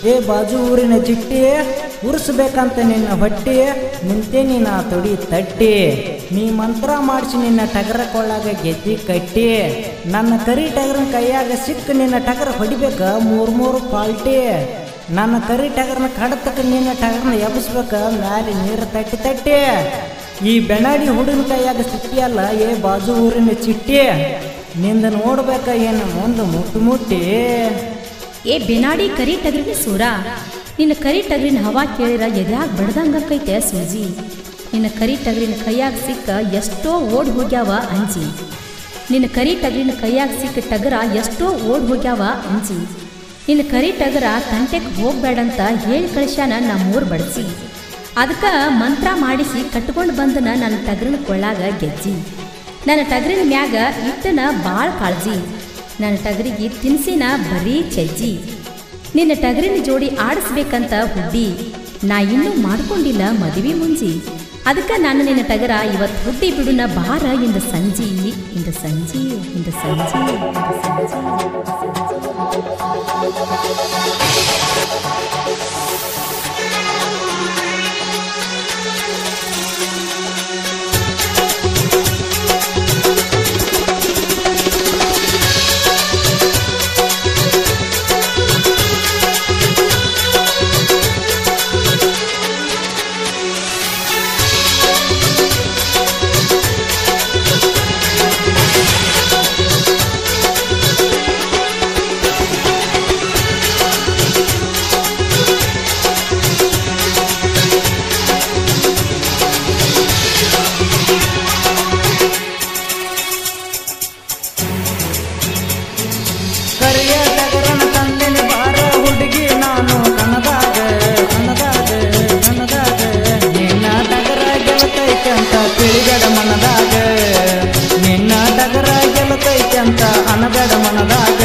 ಏ ಬಾಜು ಊರಿನ ಚಿಟ್ಟಿ ಉರ್ಸ್ಬೇಕಂತ ನಿನ್ನ ಹೊಟ್ಟಿ ನಿಂತೆ ನೀನ ತೊಡಿ ತಟ್ಟಿ ನೀ ಮಂತ್ರ ಮಾಡಿಸಿ ನಿನ್ನ ಟಗರ ಕೊಳ್ಳಾಗ ಗೆದ್ದಿ ಕಟ್ಟಿ ನನ್ನ ಕರಿ ಟಗರನ ಕೈಯಾಗ ಸಿಕ್ಕ ನಿನ್ನ ಟಗರ ಹೊಡಿಬೇಕ ಮೂರು ಪಾಲ್ಟಿ ನನ್ನ ಕರಿ ಟಗರನ ಕಡತಕ್ಕ ನಿನ್ನ ಟಗರನ ಎಬ್ಸ್ಬೇಕ ಮ್ಯಾಲೆ ನೀರು ತಟ್ಟಿ ತಟ್ಟಿ ಈ ಬೆನಾಡಿ ಹುಡುಗನ ಕೈಯಾಗ ಸಿಕ್ಕಿಯಲ್ಲ ಏ ಬಾಜು ಊರಿನ ಚಿಟ್ಟಿ ನಿಂದ ನೋಡ್ಬೇಕ ಏನು ಮುಂದೆ ಮುಟ್ಟಿ ಏ ಬೆನಾಡಿ ಕರಿ ಟಗರಿನ ಸೂರ ನಿನ್ನ ಕರಿ ಟಗರಿನ ಹವಾ ಕೇಳಿರ ಎದ್ಯಾಗ ಬಡ್ದಂಗಕ್ಕೈತೆ ಸೂಜಿ ನಿನ್ನ ಕರಿ ಟಗರಿನ ಕೈಯಾಗ ಸಿಕ್ಕ ಎಷ್ಟೋ ಓಡ್ ಹೋಗ್ಯಾವ ಅಂಜಿ ನಿನ್ನ ಕರಿ ಟಗರಿನ ಕೈಯಾಗ ಸಿಕ್ಕ ಟಗರ ಎಷ್ಟೋ ಓಡ್ ಹೋಗ್ಯಾವ ಅಂಜಿ ನಿನ್ನ ಕರಿ ಟಗರ ತಂಟೆಗೆ ಹೋಗ್ಬೇಡಂತ ಹೇಳಿ ಕಳಿಸ್ಯಾನ ನಮ್ಮೂರು ಬಡಿಸಿ ಅದಕ್ಕೆ ಮಂತ್ರ ಮಾಡಿಸಿ ಕಟ್ಕೊಂಡು ಬಂದನ ನನ್ನ ಟಗರಿನ ಕೊಳ್ಳಾಗ ಗೆಜ್ಜಿ ನನ್ನ ಟಗರಿನ ಮ್ಯಾಗ ಇಟ್ಟನ ಭಾಳ ಕಾಳಜಿ ನನ್ನ ಟಗರಿಗೆ ತಿನ್ಸಿನ ಬರೀ ಚೆಜ್ಜಿ ನಿನ್ನ ಟಗರಿನ ಜೋಡಿ ಆಡಿಸ್ಬೇಕಂತ ಹುಡ್ಡಿ ನಾ ಇನ್ನೂ ಮಾಡ್ಕೊಂಡಿಲ್ಲ ಮದುವೆ ಮುಂಜಿ ಅದಕ್ಕೆ ನಾನು ನಿನ್ನ ಟಗರ ಇವತ್ತು ಹುಡ್ಡಿ ಬಿಡುನ ಬಾರ ಇಂದ ಸಂಜಿ ಇಂದ ಸಂಜಿ ಇಂದ ಸಂಜಿ ನಿನ್ನ ಟಗರ ಗೆಲತೈತೆ ಅಂತ ಅನಬೇಡ ಮನದಾಗ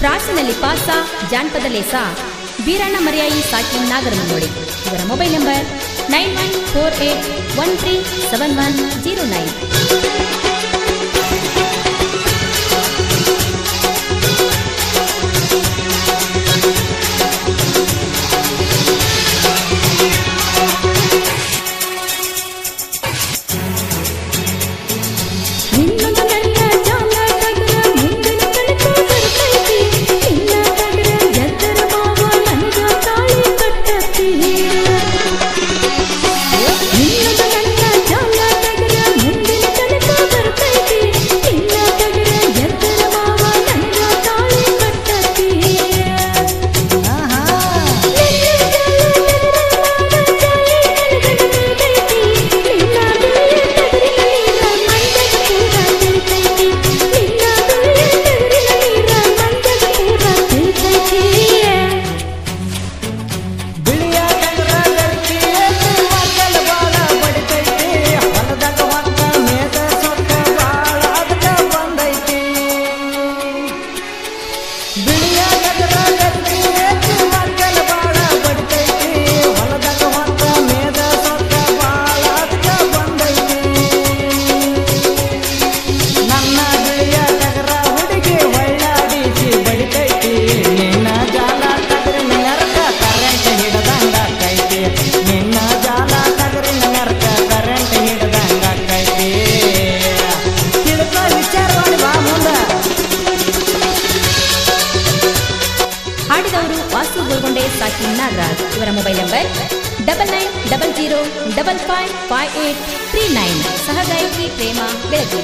ಪ್ರಾಸನಲ್ಲಿ ಪಾಸ ಜಾನಪದ ಲೇಸ ಬೀರಣ್ಣ ಮರ್ಯಾಯಿ ಸಾಕಿ ನಾಗರಮನೋಡಿ ಇವರ ಮೊಬೈಲ್ ನಂಬರ್ 9148137109. ನಿನ್ನ ನನ್ನ ಜಾಲ ಟಗರ ಮುಂದಿನ ಕನಕ ಬರ್ತೈತಿ ಇವರ ಮೊಬೈಲ್ ನಂಬರ್ 9900555839. ಸಹಗಾಯಕಿ ಪ್ರೇಮ ಬೆಳಗ್ಗೆ.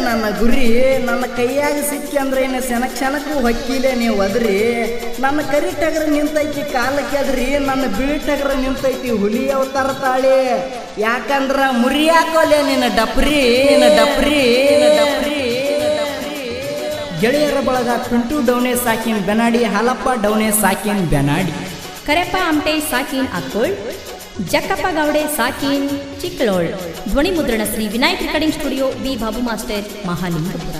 ನನ್ನ ಗುರಿ ನನ್ನ ಕೈಯಾಗ ಸಿಕ್ಕಿ ಅಂದ್ರೆ ಏನು ಕ್ಷಣಕ್ಕೂ ಹೊಕ್ಕಿಲೆ ನೀವು ಅದ್ರಿ. ನನ್ನ ಕರಿ ಟಗರ ನಿಂತೈತಿ ಕಾಲಕ್ಕೆ ಅದ್ರಿ, ನನ್ನ ಬಿಳಿ ಟಗರ ನಿಂತೈತಿ ಹುಲಿ ಅವತಾರ ತಾಳಿ. ಯಾಕಂದ್ರ ಮುರಿಯಾಕೋಲೆ ನಿನ್ನ ಡಪ್ರಿ ಡಪ್ರಿ ಡಪ್ರಿ. ಗೆಳೆಯರ ಬಳಗ ಪಿಂಟು ಡೌನೆ ಸಾಕಿನ್ ಬೆನಾಡಿ, ಹಾಲಪ್ಪ ಡೌನೆ ಸಾಕಿನ್ ಬೆನಾಡಿ, ಕರೆಪ್ಪ ಆಮಟೆ ಸಾಕಿನ್ ಅಕ್ಕೋಳ್, ಜಕ್ಕಪ್ಪ ಗೌಡೆ ಸಾಕಿನ್ ಚಿಕ್ಕಳೋಳ್. ಧ್ವನಿ ಮುದ್ರಣ Shri Vinayak recording studio, B Babu master, Mahalingapura.